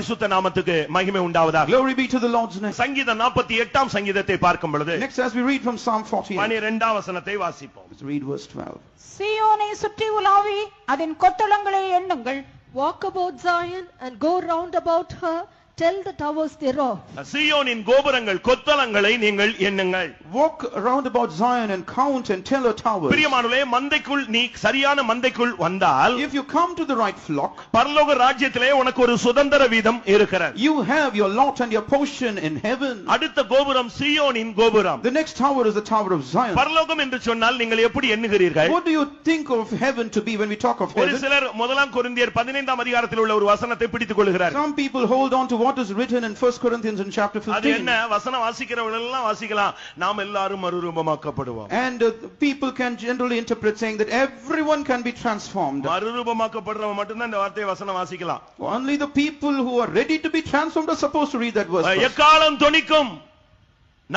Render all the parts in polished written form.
பரிசுத்த நாமத்துக்கு மகிமை உண்டாவதாக. Glory be to the Lord's name. சங்கீதம் 48ஆம் சங்கீதத்தை பார்க்கும் பொழுது Next, as we read from Psalm 48, 12ஆம் வசனத்தை வாசிப்போம். let's read verse 12. சீயோனை சுற்றி உலாவி அதன் கொத்தளங்களை எண்ணுங்கள். Walk about Zion and go round about her, tell the towers thereof. சீயோனின் கோபுரங்கள் கொத்தளங்களை நீங்கள் எண்ணுங்கள். Walk round about Zion and count and tell her towers. பிரியமானவர்களே, மந்தைக்குள் நீ சரியான மந்தைக்குள் வந்தால், If you come to the right flock, பரலோக ராஜ்யத்திலே உனக்கு ஒரு சுதந்திர வீதம் இருக்கிறது. you have your lot and your portion in heaven. அடுத்த கோபுரம் சீயோனின் கோபுரம். The next tower is the tower of Zion. பரலோகம் என்று சொன்னால் நீங்கள் எப்படி எண்ணுகிறீர்கள்? What do you think of heaven to be when we talk of ஒரு heaven? சிலர் முதலாம் கொரிந்தியர் 15ஆம் அதிகாரத்தில் உள்ள ஒரு வசனத்தை பிடித்துக் கொள்கிறார்கள். Some people hold on to what is written in 1 Corinthians in chapter அது 15. என்ன? வசனம் வாசிக்கிறவர்கள் எல்லாம் வாசிக்கலாம், நாம் எல்லாரும் மறுரூபமாக்கப்படுவோம். And people can generally interpret saying that everyone can be transformed. மறுரூபமாக்கப்படுறவங்க மட்டும் தான் இந்த வார்த்தையை வசனம் வாசிக்கலாம். Only the people who are ready to be transformed are supposed to read that verse. எக்காலம் தொனிக்கும்,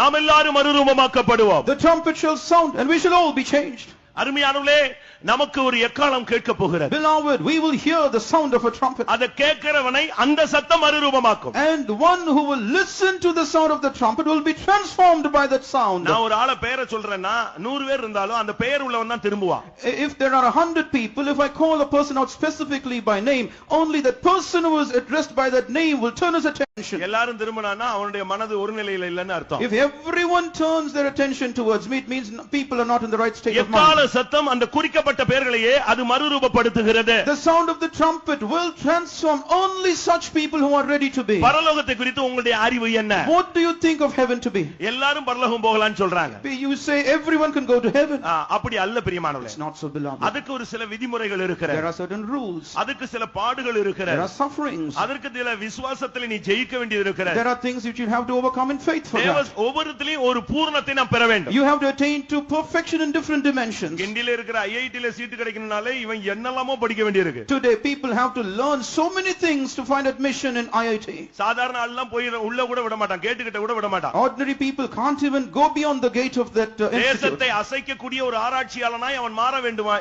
நாம் எல்லாரும் மறுரூபமாக்கப்படுவோம். The trumpet shall sound and we shall all be changed. அருமையானவர்களே, நமக்கு ஒரு எக்காலம் கேட்க போகிறது. Beloved, we will hear the sound of a trumpet. அதை கேட்கிறவனை அந்த சத்தம் மறுரூபமாக்கும். And one who will listen to the sound of the trumpet will be transformed by that sound. நான் ஒரு ஆளை பெயரை சொல்றேன்னா 100 பேர் இருந்தாலும் அந்த பெயர் உள்ளவன் தான் திரும்புவான். If there are 100 people, if I call a person out specifically by name, only that person who is addressed by that name will turn his attention. எல்லாரும் திரும்பினானா அவனுடைய மனது ஒரு நிலையில இல்லன்னு அர்த்தம். If everyone turns their attention towards me, it means people are not in the right state of எக்கால mind. சத்தம் அந்த குறிக்கப்பட்ட பெயர்களையே அது மறுரூபப்படுத்துகிறது. The sound of the trumpet will transform only such people who are ready to be. பரலோகத்தை குறித்து உங்களுடைய அறிவு என்ன? What do you think of heaven to be? எல்லாரும் பரலோகம் போகலாம்னு சொல்றாங்க. You say everyone can go to heaven. அப்படி அல்ல பிரியமானவர்களே. It's not so, beloved. அதுக்கு ஒரு சில விதிமுறைகள் இருக்கிறது. There are certain rules. அதுக்கு சில பாடுகள் இருக்கிறது. There are sufferings. அதற்கு சில விசுவாசத்தில் நீ ஜெயிக்க வேண்டியது இருக்கிறது. There are things which you have to overcome in faith for that. ஒவ்வொருத்திலும் ஒரு பூரணத்தை நாம் பெற வேண்டும். You have to attain to perfection in different dimensions. கிண்டில இருக்கிற ஐஐடில சீட் கிடைக்கணும்னாலே இவன் என்னெல்லாமோ படிக்க வேண்டியிருக்கு. Today people have to learn so many things to find admission in IIT. சாதாரண ஆள்லாம் போய் உள்ள கூட விட மாட்டான், கேட்டுக்கிட்ட கூட விட மாட்டான். Ordinary people can't even go beyond the gate of that institute. தேசத்தை அசைக்கக்கூடிய ஒரு ஆராய்ச்சியாளனாய் அவன் மாற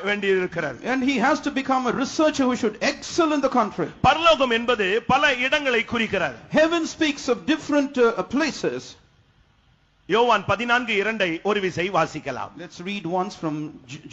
வேண்டியிருக்கிறார். And he has to become a researcher who should excel in the country. பரலோகம் என்பது பல இடங்களை குறிக்கிறது. Heaven speaks of different places. யோவான் 14:2 ஒரு விசை வாசிக்கலாம். Let's read once from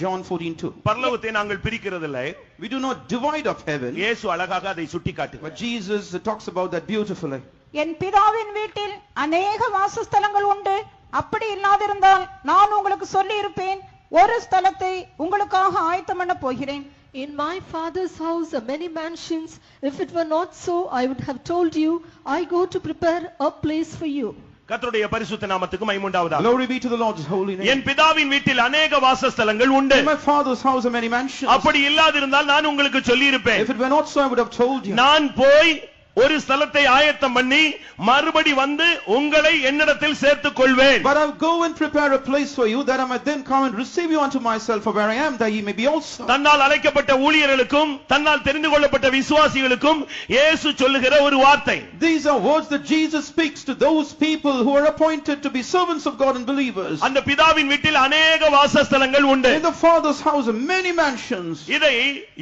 John 14:2. பரலோகத்தை நாங்கள் பிரிக்கிறதில்லை. We do not divide of heaven. இயேசு அழகாக அதை சுட்டிக்காட்டுகிறார். But Jesus talks about that beautifully. என் பிதாவின் வீட்டில் அநேக வாசஸ்தலங்கள் உண்டு. அப்படி இல்லாதிருந்தால் நான் உங்களுக்கு சொல்லி இருப்பேன். ஒரு ஸ்தலத்தை உங்களுக்காக ஆயத்தம் பண்ண போகிறேன். In my Father's house are many mansions. If it were not so, I would have told you, I go to prepare a place for you. கர்த்தருடைய பரிசுத்த நாமத்துக்கு மகிமை உண்டாவதாக. Glory be to the Lord's holy name. என் பிதாவின் வீட்டில் அநேக வாசஸ்தலங்கள் உண்டு. In my Father's house are many mansions. அப்படி இல்லாதிருந்தால் நான் உங்களுக்கு சொல்லி இருப்பேன். If it were not so, I would have told you. நான் போய் ஒரு ஸ்தலத்தை ஆயத்தம் பண்ணி மறுபடி வந்து உங்களை என்னிடத்தில் சேர்த்துக் கொள்வேன். But I'll go and prepare a place for you, that I might then come and receive you unto myself, for where I am, that ye may be also. தன்னால் அழைக்கப்பட்ட ஊழியர்களுக்கும் தன்னால் தெரிந்து கொள்ளப்பட்ட விசுவாசிகளுக்கும் இயேசு சொல்லுகிற ஒரு வார்த்தை. These are words that Jesus speaks to those people who are appointed to be servants of God and believers. அந்த பிதாவின் வீட்டில் அநேக வாசஸ்தலங்கள் உண்டு. In the Father's house are many mansions. இதை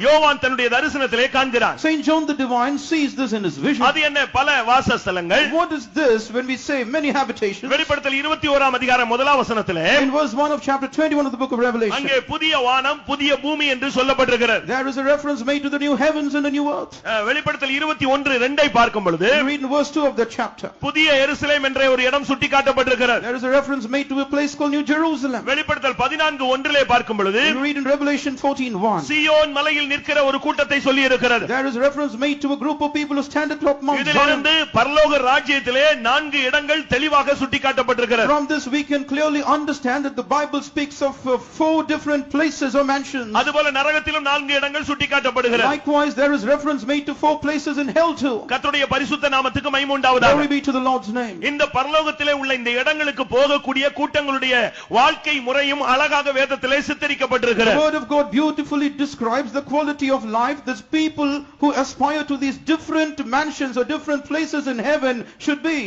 யோவான் தன்னுடைய தரிசனத்திலே காண்கிறார். Saint John the Divine sees this in his vision. அது என்ன? பல வாசஸ்தலங்கள். What is this when we say many habitations? வெளிப்படுத்தல் 21ஆம் அதிகாரம் முதலாம் வசனத்திலே In verse 1 of chapter 21 of the book of Revelation, அங்கே புதிய வானம் புதிய பூமி என்று சொல்லப்பட்டிருக்கிறது. there is a reference made to the new heavens and the new earth. வெளிப்படுத்தல் 21:2 பார்க்கும் பொழுது We read in verse 2 of that chapter, புதிய எருசலேம் என்ற ஒரு இடம் சுட்டிக்காட்டப்பட்டிருக்கிறது. there is a reference made to a place called New Jerusalem. வெளிப்படுத்தல் 14:1 பார்க்கும் பொழுது We read in Revelation 14:1, சீயோன் மலையில் நிற்கிற ஒரு கூட்டத்தை சொல்லி இருக்கிறது. there is a reference made to a group of people who stand at top Mount Zion. இதிலிருந்து பரலோக ராஜ்யத்திலே 4 இடங்கள் தெளிவாக சுட்டிக்காட்டப்பட்டிருக்கிறது. From this we can clearly understand that the Bible speaks of 4 different places or mansions. அதுபோல நரகத்திலும் 4 இடங்கள் சுட்டிக்காட்டப்படுகிறது. Likewise there is reference made to 4 places in hell too. கர்த்தருடைய பரிசுத்த நாமத்துக்கு மகிமை உண்டாவதாக. Glory be to the Lord's name. இந்த பரலோகத்திலே உள்ள இந்த இடங்களுக்கு போகக்கூடிய கூட்டங்களுடைய வாழ்க்கை முறையும் அழகாக வேதத்திலே சித்தரிக்கப்பட்டிருக்கிறது. The word of God beautifully describes the quality of life these people who aspire to these different mansions or different places in heaven should be.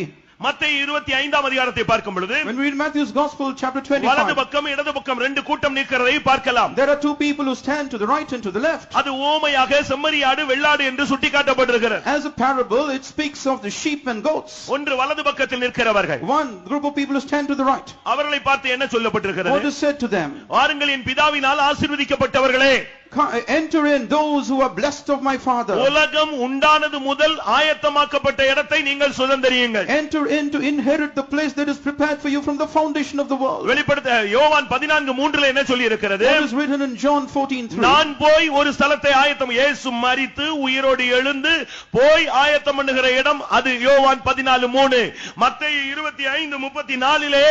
மத்தேயு 25ஆம் அதிகாரத்தை பார்க்கும் பொழுது When we read Matthew's Gospel, chapter வலது 25, பக்கம் இடது பக்கம் ரெண்டு கூட்டம் நிற்கிறதை பார்க்கலாம். there are two people who stand to the right and to the left. அது ஓமையாக செம்மறியாடு வெள்ளாடு என்று சுட்டிக்காட்டப்பட்டிருக்கிறது. As a parable, it speaks of the sheep and goats. ஒன்று வலது பக்கத்தில் நிற்கிறவர்கள். One group of people who stand to the right. அவர்களை பார்த்து என்ன What சொல்லப்பட்டிருக்கிறது? is said to them? வாருங்கள் என் பிதாவினால் ஆசீர்வதிக்கப்பட்டவர்களே, Enter in, those who are blessed of my Father. உலகம் உண்டானது முதல் ஆயத்தமாக்கப்பட்ட இடத்தை நீங்கள் சுதந்தரியுங்கள். Enter in to inherit the place that is prepared for you from the foundation of the world. வெளிப்படுத்த யோவான் 14:3 என்ன சொல்லி இருக்கிறது? What is written in John 14:3? நான் போய் ஒரு ஸ்தலத்தை ஆயத்தம், இயேசு மரித்து உயிரோடு எழுந்து போய் ஆயத்தம் பண்ணுகிற இடம் அது யோவான் 14:3. மத்தேயு 25:34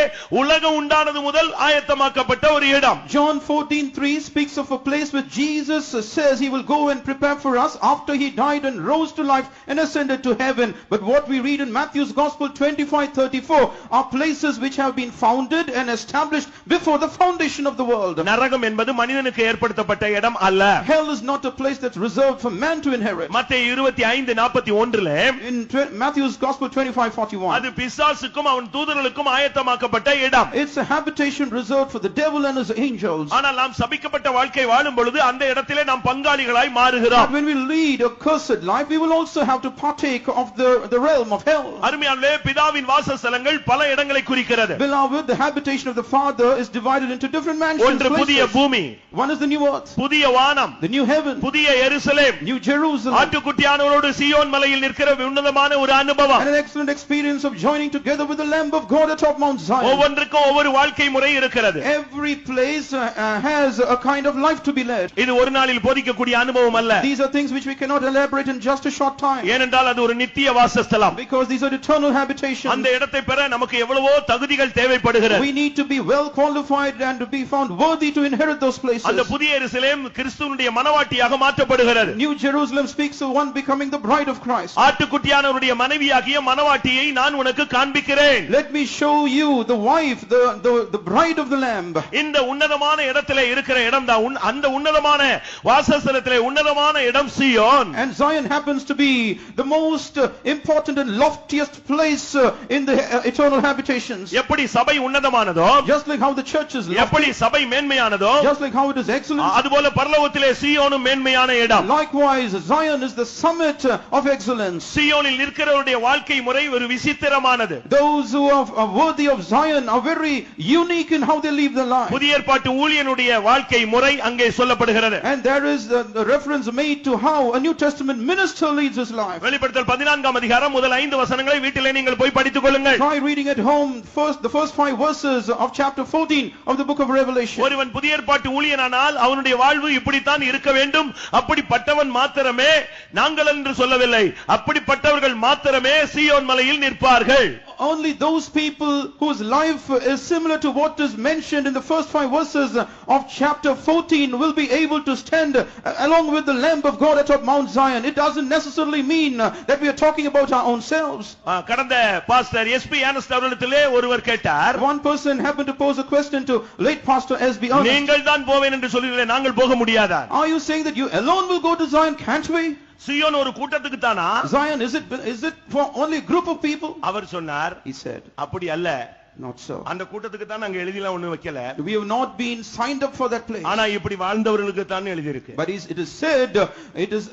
உலகம் உண்டானது முதல் ஆயத்தமாக்கப்பட்ட ஒரு இடம். John 14:3 speaks of a place where Jesus says he will go and prepare for us after he died and rose to life and ascended to heaven. But what we read in Matthew's Gospel 25:34 are places which have been founded and established before the foundation of the world. நரகம் என்பது மனிதனுக்கு ஏற்படுத்தப்பட்ட இடம் அல்ல. Hell is not a place that's reserved for man to inherit. மத்தேயு 25:41 In Matthew's Gospel 25:41, அது பிசாசுக்கும் அவன் தூதர்களுக்கும் ஆயத்தமாக்கப்பட்ட இடம். it's a habitation reserved for the devil and his angels. ஆனால் நாம் சபிக்கப்பட்ட வாழ்க்கை வாழும் பொழுது அந்த இடத்திலே நாம் பங்காளிகளாய் மாறுகிறோம். But when we lead a cursed life, we will also have to partake of the realm of hell. அருமையானவர்களே, பிதாவின் வாசஸ்தலங்கள் பல இடங்களை குறிக்கிறது. Beloved, the habitation of the Father is divided into different mansions. ஒன்று புதிய places. பூமி, One is the new earth, புதிய வானம், the new heaven, புதிய எருசலேம், new Jerusalem, ஆட்டுக்குட்டியானவரோடு சீயோன் மலையில் நிற்கிற உன்னதமான ஒரு அனுபவம். and an excellent experience of joining together with the Lamb of God atop Mount Zion. ஒவ்வொன்றுக்கும் ஒவ்வொரு வாழ்க்கை முறை இருக்கிறது. Every place has a kind of life to be led. இது ஒரு நாளில் போதிக்கக்கூடிய அனுபவம் அல்ல. These are things which we cannot elaborate in just a short time. ஏனென்றால் அது ஒரு நித்திய வாசஸ்தலம். Because these are eternal habitations. அந்த இடத்தை பெற நமக்கு எவ்வளவோ தகுதிகள் தேவைப்படுகிறது. We need to be well qualified and to be found worthy to inherit those places. அந்த புதிய எருசலேம் கிறிஸ்துவினுடைய மனவாட்டியாக மாற்றப்படுகிறது. New Jerusalem speaks of one becoming the bride of Christ. ஆட்டுக்குட்டியானவருடைய மனைவியாகிய மனவாட்டியை நான் உனக்கு காண்பிக்கிறேன். Let me show you the wife, the bride of the Lamb. இந்த உன்னதமான இடத்திலே இருக்கிற இடம் தான் அந்த உன்னதமான வாசஸ்தலத்திலே உன்னதமான இடம் சீயோன். And Zion happens to be the most important and loftiest place in the eternal habitations. எப்படி சபை உன்னதமானதோ, Just like how the church is lofty, எப்படி சபை மேன்மையானதோ, just like how it is excellent, அதுபோல பரலோகத்திலே சீயோனும் மேன்மையான இடம். likewise Zion is the summit of excellence. சீயோனில் நிற்கிறவருடைய வாழ்க்கை முறை ஒரு விசித்திரமானது. Those who are worthy of Zion are very unique in how they live their life. புதிய ஏற்பாட்டு ஊழியனுடைய வாழ்க்கை முறை அங்கே சொல்லப்படுகிறது. And there is the reference made to how a New Testament minister leads his life. வெளிப்படுத்தல் 14ஆம் அதிகாரம் முதல் 5 வசனங்களை வீட்டிலே நீங்கள் போய் படித்துக் கொள்ளுங்கள். Try reading at home the first 5 verses of chapter 14 of the book of Revelation. ஒருவன் புதிய ஏற்பாட்டு ஊழியனானால் அவனுடைய வாழ்வு இப்படித்தான் இருக்க வேண்டும். அப்படிப்பட்டவன் மாத்திரமே, நாங்கள் என்று சொல்லவில்லை, அப்படிப்பட்டவர்கள் மாத்திரமே சீயோன் மலையில் நிற்பார்கள். Only those people whose life is similar to what is mentioned in the first 5 verses of chapter 14 will be able to stand along with the Lamb of God atop Mount Zion. It doesn't necessarily mean that we are talking about our own selves. கடந்த pastor SP honest அவர்களிடத்திலே ஒருவர் கேட்டார். One person happened to pose a question to late pastor SB Ernest. நீங்கள் தான் போவேன் என்று சொல்லுகிறீர்களே, நாங்கள் போக முடியாதா? Are you saying that you alone will go to Zion? Can't we? சீயோன் ஒரு கூட்டத்துக்கு தானா? Zion, is it for only a group of people? அவர் சொன்னார், He said, அப்படி அல்ல. not so. அந்த கூட்டத்துக்கு தான் நாங்க எழுதிலாம் ஒண்ணு வைக்கல. We have not been signed up for that place. ஆனா இப்படி வாழ்ந்தவர்களுக்கு தான் எழுதி இருக்கு. But it is said, it is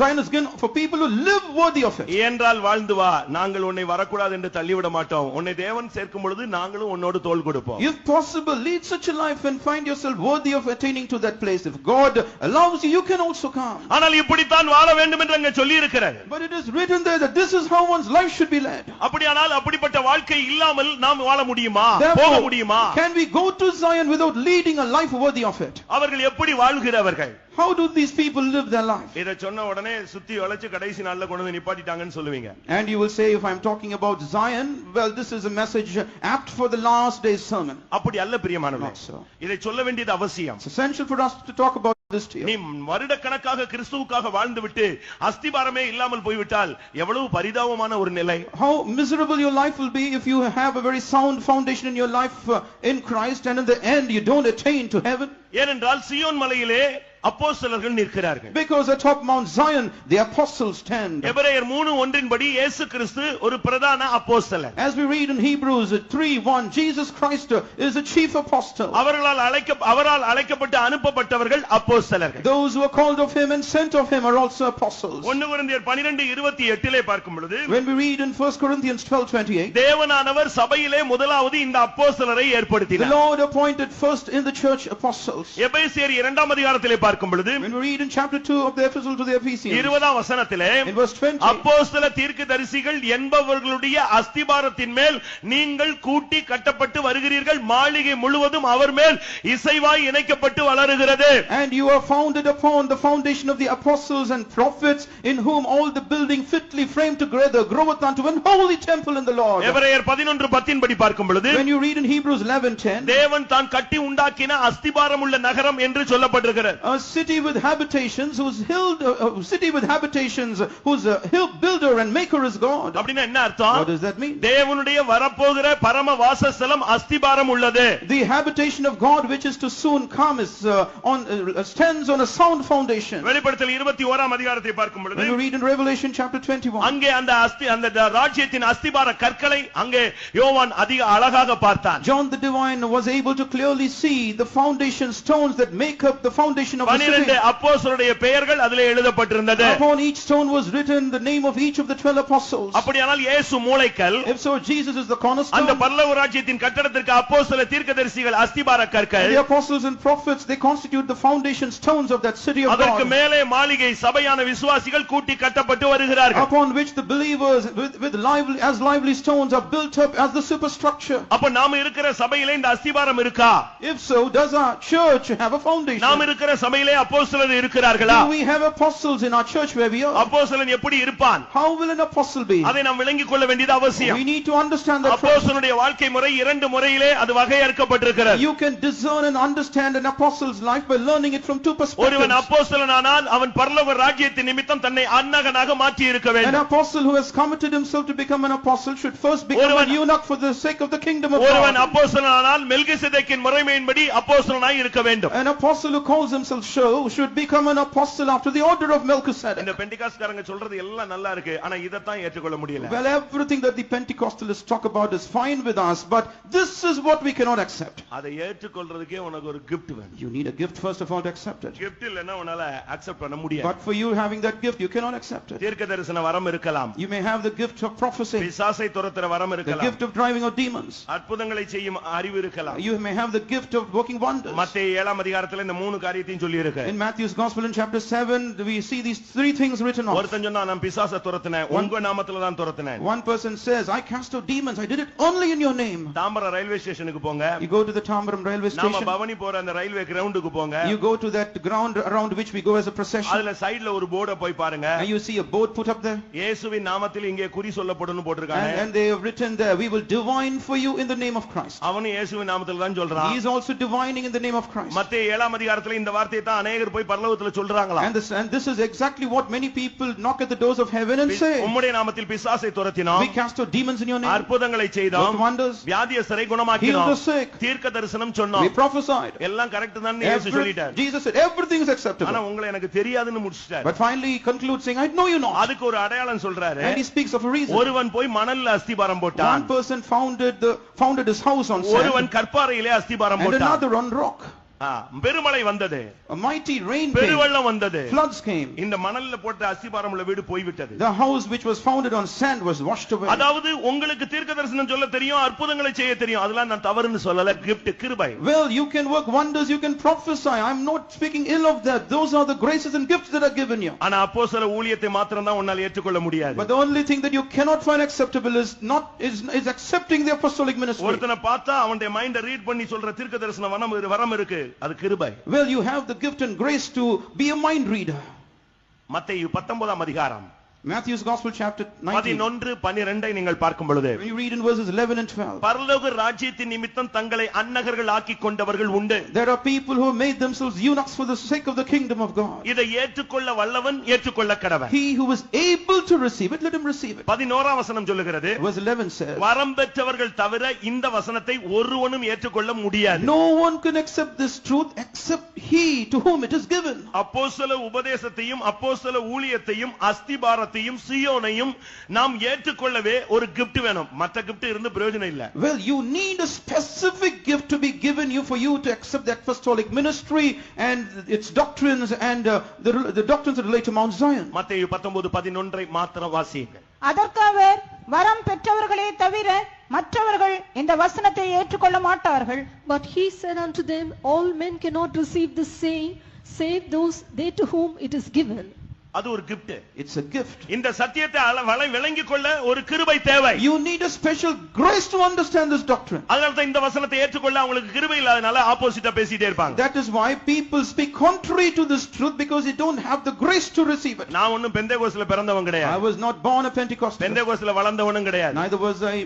Zion is given for people who live worthy of it. ஏன்றால் வாழ்ந்து வா, நாங்கள் உன்னை வரக்கூடாது என்று தள்ளிவிட மாட்டோம். உன்னை தேவன் சேர்க்கும் பொழுது நாங்களும் உன்னோடு தோள் கொடுப்போம். If possible, lead such a life and find yourself worthy of attaining to that place. If God allows you, you can also come. ஆனால் இப்படித்தான் வாழ வேண்டும் என்று அங்க சொல்லி இருக்கிறார். But it is written there that this is how one's life should be led. அப்படியானால் அப்படிப்பட்ட வாழ்க்கை இல்லாமல் நாம் வாழ முடியுமா? போக Therefore, முடியுமா? can we go to Zion without leading a life worthy of it? அவர்கள் எப்படி வாழ்கிறவர்கள்? How do these people live their life? இத சொன்ன உடனே சுத்தி வளைச்சு கடைசி நாள்ல கொண்டு வந்து நிப்பாட்டிட்டாங்கன்னு சொல்லுவீங்க. And you will say, if I'm talking about Zion, well, this is a message apt for the last day's sermon. அப்படி அல்ல பிரியமானவர்களே. Not so. இதை சொல்ல வேண்டியது அவசியம். It's essential for us to talk about this to you. நீ வருடக்கணக்காக கிறிஸ்துவுக்காக வாழ்ந்துவிட்டு அஸ்திபாரமே இல்லாமல் போய்விட்டால் எவ்வளவு பரிதாபமான ஒரு நிலை. How miserable your life will be if you have a very sound foundation in your life in Christ and in the end you don't attain to heaven. ஏனென்றால் சீயோன் மலையிலே அப்போஸ்தலர்கள் நிற்கிறார்கள். Because atop Mount Zion the apostles stand. எபிரேயர் 3:1 படி இயேசு கிறிஸ்து ஒரு பிரதான அப்போஸ்தலர். As we read in Hebrews 3:1, Jesus Christ is the chief apostle. அவரால் அழைக்கப்பட்டு அனுப்பப்பட்டவர்கள் அப்போஸ்தலர்கள். Those who are called of him and sent of him are also apostles. 1 கொரிந்தியர் 12:28 பார்க்கும் பொழுது, When we read in 1 Corinthians 12:28, தேவனானவர் சபையிலே முதலாவது இந்த அப்போஸ்தலரை the ஏற்படுத்தினார். Lord appointed first in the church apostles. எபேசியர் 2 அதிகாரத்திலே பார்க்கும் பொழுது, When we read in chapter 2 of the epistle to the Ephesians, 20 வசனத்திலே, in verse 20, அப்போஸ்தல தீர்க்கதரிசிகள் என்பவர்களுடைய அஸ்திபாரத்தின் மேல் நீங்கள் கூட்டி கட்டப்பட்டு வருகிறீர்கள், மாளிகை முழுவதும் அவர் மேல் இசைவாய் இணைக்கப்பட்டு வளருகிறது. and you are founded upon the foundation of the apostles and prophets, in whom all the building fitly framed together groweth unto an holy temple in the Lord. எபிரேயர் 11:10 படி பார்க்கும் பொழுது, When you read in Hebrews 11:10, தேவன் தான் கட்டி உண்டாக்கின அஸ்திபாரம் உள்ள நகரம் என்று சொல்லப்பட்டிருக்கிறது. a city with habitations whose hill builder and maker is God. அப்படினா என்ன அர்த்தம்? What does that mean? தேவனுடைய வரப்போகிற பரம வாசஸ்தலம் அஸ்திபாரம் உள்ளது. The habitation of God which is to soon come is stands on a sound foundation. வெளிப்படுத்தல் 21 அதிகாரத்தை பார்க்கும் பொழுது, When you read in Revelation chapter 21, அங்கே அந்த ராஜ்யத்தின் அஸ்திபார கற்களை அங்கே யோவான் அதிக அழகாக பார்த்தான். John the divine was able to clearly see the foundation stones that make up the foundation of the city. 12 அப்போஸ்தலருடைய பெயர்கள் அதிலே எழுதப்பட்டிருந்தது. Upon each stone was written the name of each of the 12 apostles. அப்படியானால் இயேசு மூலைக்கல், If so, Jesus is the cornerstone. அந்த பரலோக ராஜ்யத்தின் கட்டடத்திற்கு அப்போஸ்தல தீர்க்கதரிசிகள் அஸ்திபார கற்கள், The apostles and prophets, they constitute the foundation stones of that city of அதற்கு God, மேலே மாளிகை சபையான விசுவாசிகள் கூட்டி கட்டப்பட்டு வருகிறார்கள். upon which the believers with lively stones are built up as the superstructure. அப்ப நாம இருக்கிற சபையிலே இந்த அஸ்திபாரம் இருக்கா? If so, does our church have a foundation? நாம இருக்கிற சபையிலே அப்போஸ்தலர் இருக்கிறார்களா? Do we have apostles in our church where we are? அப்போஸ்தலன் எப்படி இருப்பான்? How will an apostle be? அதை நாம் விளங்கிக் கொள்ள வேண்டியது அவசியம். We need to understand that. அப்போஸ்தலனுடைய வாழ்க்கை முறை 2 முறையிலே அது வகையறுக்கப்பட்டிருக்கிறது. You can discern and understand an apostle's life by learning it from two perspectives. ஒருவன் அப்போஸ்தலனானால் அவன் பரலோக ராஜ்யத்தின் நிமித்தம் தன்னை அன்னகனாக மாற்றி இருக்க An வேண்டும். apostle who has committed himself to become an apostle should first become an eunuch for the sake of the kingdom of ஒருவன் God. அப்போஸ்தலனானால் மெல்கிசேதேக்கின் முறைமையின்படி அப்போஸ்தலனாய் இருக்க வேண்டும். An apostle who calls himself should become an apostle after the order of Melchizedek. இந்த பெண்டிகாஸ்ட்காரங்க சொல்றது எல்லாம் நல்லா இருக்கு, ஆனா இத தான் ஏற்றுக்கொள்ள முடியல. Well, everything that the Pentecostalists talk about is fine with us, but this is what we cannot accept. அதை ஏற்றுக்கொள்றதுக்கே உனக்கு ஒரு gift வேணும். You need a gift first of all to accept it. gift இல்லனா உன்னால அக்செப்ட் பண்ண முடியாது. But for you having that gift, you cannot accept it. தீர்க்கதரிசன வரம் இருக்கலாம். You may have the gift of prophecy, பிசாசை துரத்துற வரம் the இருக்கலாம். gift of driving out demons. அற்புதங்களை செய்யும் அறிவு இருக்கலாம். You may have the gift of working wonders. மத்தேயு 7 அதிகாரத்துல இந்த 3 காரியத்தையும் சொல்லி இருக்கு. In Matthew's Gospel in chapter 7, we see these 3 things written off. ஒருத்தன் சொன்னா நான் பிசாசை துரத்துனேன், உங்க நாமத்துல தான் துரத்துனேன். One person says, I cast out demons, I did it only in your name. Tambaram railway ஸ்டேஷனுக்கு போங்க. You go to the Tambaram railway நாம station. பவனி போற அந்த ரயில்வே கிரவுண்டுக்கு போங்க. You go to that ground around which we go as a procession. அதுல சைடுல ஒரு போர்டை போய் பாருங்க. And you see a board put up there. இயேசுவின் நாமத்தில் இங்கே குறி சொல்லப்படும்னு போட்டுருக்காங்க. And they have written there, we will divine for you in the name of Christ. அவனே இயேசுவின் நாமத்தில் தான் சொல்றான். He is also divining in the name of Christ. மத்தேயு 7 அதிகாரத்துல இந்த வார்த்தையை தான் அநேகர் போய் பரலோகத்துல சொல்றாங்களா. And this is exactly what many people knock at the doors of heaven and say, உம்முடைய நாமத்தில் பிசாசை துரத்தினோம், we cast out demons in your name, அற்புதங்களை செய்தோம், worked wonders, வியாதியஸ்தரை healed குணமாக்கினோம், the sick, தீர்க்க தரிசனம் சொன்னோம், we prophesied. எல்லாம் கரெக்ட் தான் இயேசு சொல்லிட்டார். Jesus said everything is ஆனா acceptable. உங்களை எனக்கு தெரியாதுன்னு முடிச்சிட்டார். But finally he concludes saying, I know you not. அதுக்கு ஒரு அடையாளம் சொல்றாரு. And he speaks of a reason. ஒருவன் போய் மணல்ல அஸ்திபாரம் போட்டான். One person founded his house on sand, ஒருவன் கற்பாறையிலே அஸ்திபாரம் and போட்டான். another on rock. பெருமழை வந்தது, A mighty rain came, பெருவெள்ளம் வந்தது, floods came. இந்த மணல்ல போட்ட அஸ்திபாரம் உள்ள வீடு போய்விட்டது. The house which was founded on sand was washed away. அதாவது உங்களுக்கு தீர்க்கதரிசனம் சொல்ல தெரியும், அற்புதங்களை செய்ய தெரியும், அதெல்லாம் நான் தவறுன்னு சொல்லல. gift கிருபை. Well, you can work wonders, you can prophesy. I'm not speaking ill of that. Those are the graces and gifts that are given you. ஆனா அப்போஸ்தல ஊழியத்தை மாத்திரம் தான் உன்னால ஏற்றுக்கொள்ள முடியாது. But the only thing that you cannot find acceptable is accepting the apostolic ministry. ஒருத்தனை பார்த்தா அவனுடைய மைண்ட ரீட் பண்ணி சொல்ற தீர்க்கதரிசன வரம் இருக்கு, அது கிருபை. Well, you have the gift and grace to be a mind reader. மத்தேயு 19 அதிகாரம் Matthew's Gospel chapter 19. 11, 12 நீங்கள் பார்க்கும் பொழுது When you read in verses 11 and 12. பரலோக ராஜ்யத்தின் நிமித்தம் தங்களை அன்னகர்கள் ஆக்கிக் கொண்டவர்கள் உண்டு. There are people who have made themselves eunuchs for the sake of the kingdom of God. இதை ஏற்றுக்கொள்ள வல்லவன் ஏற்றுக்கொள்ள கடவன். He who is able to receive it, let him receive it. 11ஆம் வசனம் சொல்லுகிறது, Verse 11 says, வரம் பெற்றவர்கள் தவிர இந்த வசனத்தை ஒருவனும் ஏற்றுக்கொள்ள முடியாது. no one can accept this truth except he to whom it is given. அப்போஸ்தல உபதேசத்தையும் அப்போஸ்தல ஊழியத்தையும் அஸ்திபாரத்தையும் சீயோனையும் நாம் ஏற்றுக்கொள்ளவே ஒரு gift வேணும். மற்ற gift இருந்து பிரயோஜனம் இல்ல. Well, you need a specific gift to be given you for you to accept the apostolic ministry and its doctrines and the doctrines that relate to Mount Zion. மத்தேயு 19:11 மாத்திரம் வாசியுங்கள். அதற்கு அவர், வரம் பெற்றவர்களே தவிர மற்றவர்கள் இந்த வசனத்தை ஏற்றுக்கொள்ள மாட்டார்கள். But he said unto them, all men cannot receive the saying, save those they to whom it is given. அது ஒரு gift. It's a gift. இந்த சத்தியத்தை விளங்கிக் கொள்ள ஒரு கிருபை தேவை. You need a special grace to understand this doctrine. அதனால தான் இந்த வசனத்தை ஏற்றுக்கொள்ள அவங்களுக்கு கிருபை இல்லாதனால ஆப்போசிட்டா பேசிட்டே இருப்பாங்க. That is why people speak contrary to this truth because they don't have the grace to receive it. நான் ஒண்ணும் பெந்தேகோஸ்ல பிறந்தவன் I கிடையாது. was not born a Pentecostal. பெந்தேகோஸ்ல வளர்ந்தவனும் கிடையாது. Neither was I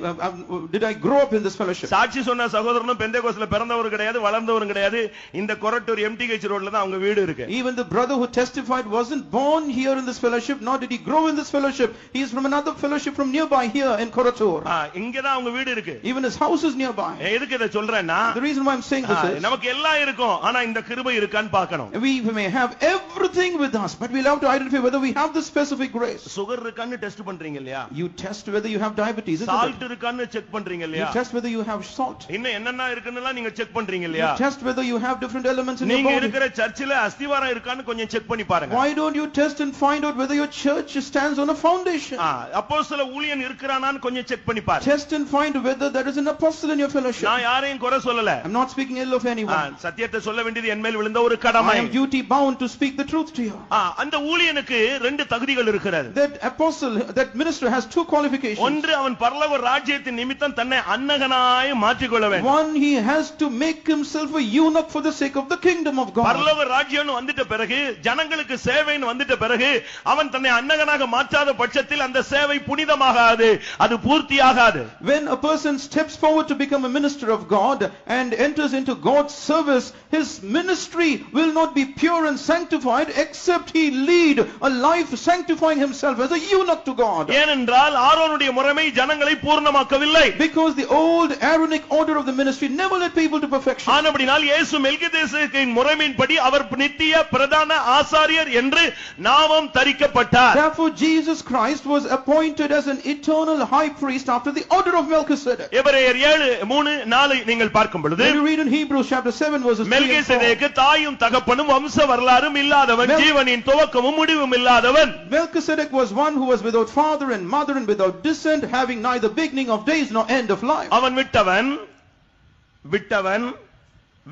did I grow up in this fellowship. சாட்சி சொன்ன சகோதரனும் பெந்தேகோஸ்ல பிறந்தவர் கிடையாது, வளர்ந்தவரும் கிடையாது. இந்த கொரட்டூர் MTH ரோட்ல தான் அவங்க வீடு இருக்கு. Even the brother who testified wasn't born here in this fellowship, nor did he grow in this fellowship. He is from another fellowship from nearby here in Koratur. இங்க தான் அவங்க வீடு இருக்கு. Even his house is nearby. எதுக்கு இத சொல்றேன்னா, The reason why I'm saying this is, நமக்கு எல்லாம் இருக்கும், ஆனா இந்த கிருபை இருக்கான்னு பார்க்கணும். we may have everything with us, but we'll have to identify whether we have this specific grace. Sugar இருக்கான்னு டெஸ்ட் பண்றீங்க இல்லையா? You test whether you have diabetes, isn't salt it? இருக்கான்னு செக் பண்றீங்க You இல்லையா? test whether you have salt. இன்னும் என்னென்ன இருக்குன்னு நீங்க செக் பண்றீங்க You இல்லையா? test whether you have different elements in your நீங்க body. இருக்கிற சர்ச்சில அஸ்திவாரம் இருக்கான்னு கொஞ்சம் செக் பண்ணி பாருங்க. Why don't you test and find out whether your church stands on a foundation? அப்போஸ்தல ஊழியன் இருக்கறானான்னு கொஞ்சம் செக் பண்ணி பாருங்க. Test and find whether there is an apostle in your fellowship. நான் யாரையும் குறை சொல்லல. I'm not speaking ill of anyone. சத்தியத்தை சொல்ல வேண்டியது என் மேல் விழுந்த ஒரு கடமை. I am duty bound to speak the truth to you. அந்த ஊழியனுக்கு ரெண்டு தகுதிகள் இருக்கிறது. That apostle, that minister has two qualifications. ஒன்று, அவன் பரலோக ராஜ்யத்தின் நிமித்தம் தன்னை அன்னகனாய் மாற்றிக்கொள்ள வேண்டும். One, he has to make himself a eunuch for the sake of the kingdom of God. பரலோக ராஜ்யம் வந்துட்ட பிறகு, ஜனங்களுக்கு சேவைன்னு வந்துட்ட பிறகு, அவன் தன்னை அன்னகனாக மாற்றாத பட்சத்தில் அந்த சேவை புனிதமாகாது, அது பூர்த்தியாகாது. When a person steps forward to become a minister of God and enters into God's service, his ministry will not be pure and sanctified except he lead a life sanctifying himself as a eunuch to God. ஏனென்றால் ஆரோனுடைய முறைமை ஜனங்களை பூர்ணமாக்கவில்லை. Because the old Aaronic order of the ministry never led people to perfection. ஆனபடியால் இயேசு மெல்கிதேசேக்கின் முறைமையின்படி அவர் நித்திய பிரதான ஆசாரியர் என்று நாமம் தரிக்கப்பட்டார். Therefore Jesus Christ was appointed as an eternal high priest after the order of Melchizedek. எபிரேயர் 7:3-4 நீங்கள் பார்க்கும் பொழுது, When you read in Hebrews chapter 7 verses 3 and 4, மெல்கிசேதேக்கு தாயும் தகப்பனும் வம்ச வரலாறும் இல்லாதவன், ஜீவனின் துவக்கமும் முடிவும் இல்லாதவன். Melchizedek was one who was without father and mother and without descent, having neither beginning of days nor end of life. அவன் விட்டவன்,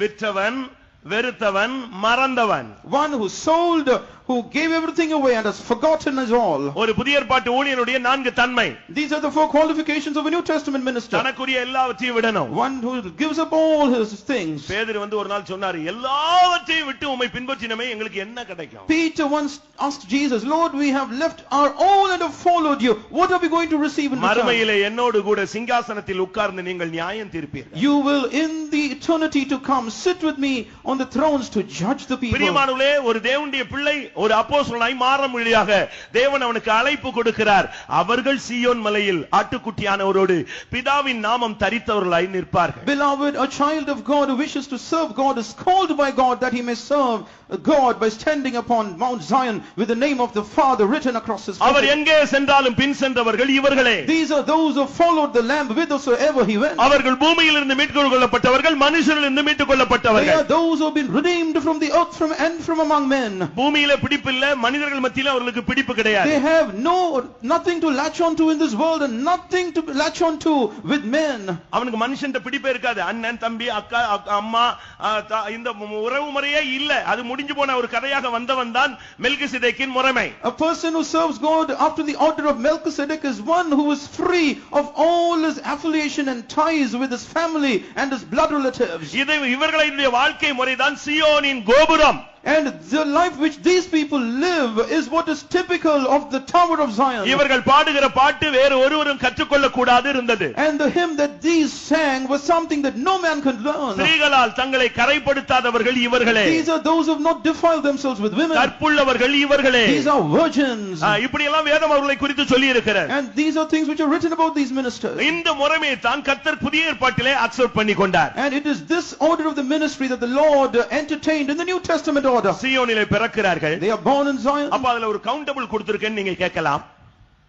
விற்றவன், வெறுத்தவன், மறந்தவன். One who sold, who gave everything away and has forgotten us all. ஒரு புதிய ஏற்பாட்டு ஊழியனுடைய 4 தன்மை. These are the 4 qualifications of a New Testament minister. தனக்குரிய எல்லாவற்றையும் விடணும். One who gives up all his things. பேதுரு வந்து ஒரு நாள் சொன்னாரு, எல்லாவற்றையும் விட்டு உம்மை பின்பற்றினமே எங்களுக்கு என்ன கிடைக்கும்? Peter once asked Jesus, Lord, we have left our all and have followed you. What are we going to receive in return? மறுமையிலே என்னோடு கூட சிங்காசனத்தில் உட்கார்ந்து நீங்கள் நியாயம் தீர்ப்பீர்கள். You will in the eternity to come sit with me on the thrones to judge the people. பிரியமானவர்களே, ஒரு தேவனுடைய பிள்ளை ஒரு அப்போஸ்தலனாய் மாறும் வழியாக தேவன் அவனுக்கு அழைப்பு கொடுக்கிறார். அவர்கள் சீயோன் மலையில் ஆட்டுக்குட்டியானவரோடு பிதாவின் நாமம் தரித்தவர்களாய் நிற்பார்கள். Beloved, a child of God who wishes to serve God is called by God that he may serve God by standing upon Mount Zion with the name of the Father written across his our forehead. எங்கே சென்றாலும் பின் சென்றவர்கள் இவர்களே. These are those who followed the Lamb whithersoever he went. அவர்கள் பூமியிலிருந்து மீட்டுக் கொள்ளப்பட்டவர்கள், மனுஷரிலிருந்து மீட்டுக் They கொள்ளப்பட்டவர்கள். are those who have been redeemed from the earth and from among men. பூமியில பிடிப்பில்ல, மனிதர்கள் மத்தியில அவர்களுக்கு பிடிப்பு கிடையாது. They have nothing to latch on to in this world and nothing to latch on to with men. அவனுக்கு மனுஷன்ட்ட பிடிப்பே இருக்காது. அண்ணன், தம்பி, அக்கா, அம்மா, இந்த உறவு முறையே இல்ல. அது முடிஞ்சு போன ஒரு கதையாக வந்தவன் தான் மெல்கிசேதேக்கின் முறைமை. A person who serves God after the order of Melchizedek is one who is free of all his affiliation and ties with his family and his blood relatives. இவர்களுடைய வாழ்க்கை முறைதான் சீயோனின் கோபுரம். And the life which these people live is what is typical of the Tower of Zion. இவர்கள் பாடுகிற பாட்டு வேறு ஒருவரும் கற்றுக்கொள்ள கூடாது இருந்தது. And the hymn that these sang was something that no man could learn. ஸ்திரீகளால் தங்களை கரைப்படுத்தாதவர்கள் இவர்களே. These are those who have not defiled themselves with women. கற்புள்ளவர்கள் இவர்களே. These are virgins. இப்படி எல்லாம் வேதம் அவர்களை குறித்து சொல்லி இருக்கிறது. And these are things which are written about these ministers. இந்த முறைமையை தான் கர்த்தர் புதிய ஏற்பாட்டிலே அக்செப்ட் பண்ணி கொண்டார். And it is this order of the ministry that the Lord entertained in the New Testament order. சீயோனிலே பிறக்கிறார்கள். They are born in Zion. அப்ப அதுல ஒரு கவுண்டபிள் கொடுத்திருக்கேன்னு நீங்க கேட்கலாம்.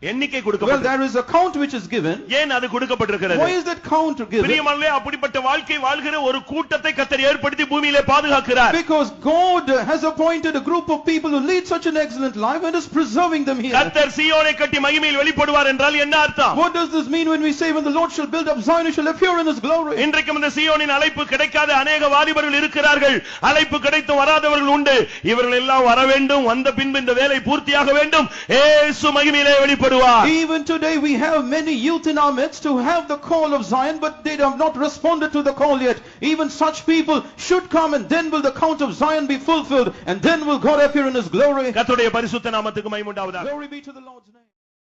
எண்ணிக்கை Well, கொடுக்கப்பட்டது. there is a count which is given. ஏன் அது கொடுக்கப்பட்டிருக்கிறது? Why is that count given? பிரியமானவர்களே, அப்படிப்பட்ட வாழ்க்கை வாழ்கிற ஒரு கூட்டத்தை கர்த்தர் ஏற்படுத்தி பூமியிலே பாதுகாக்கிறார். Because God has appointed a group of people who lead such an excellent life and is preserving them here. கர்த்தர் சீயோனை கட்டி மகிமையில் வெளிப்படுவார் என்றால் என்ன அர்த்தம்? What does this mean when we say when the Lord shall build up Zion, he shall appear in his glory? இன்றைக்கும் இந்த சீயோனின் அழைப்பு கிடைக்காத அநேக வாலிபர்கள் இருக்கிறார்கள். அழைப்பு கிடைத்து வராதவர்கள் உண்டு. இவர்கள் எல்லாம் வர வேண்டும். வந்த பின்பு இந்த வேலை பூர்த்தியாக வேண்டும். இயேசு மகிமையிலே வெளிப்படுவார். Even today we have many youth in our midst who have the call of Zion, but they have not responded to the call yet. Even such people should come, and then will the count of Zion be fulfilled, and then will God appear in his glory. கர்த்தருடைய பரிசுத்த நாமத்துக்கு மகிமை உண்டாவதாக. Glory be to the Lord's name.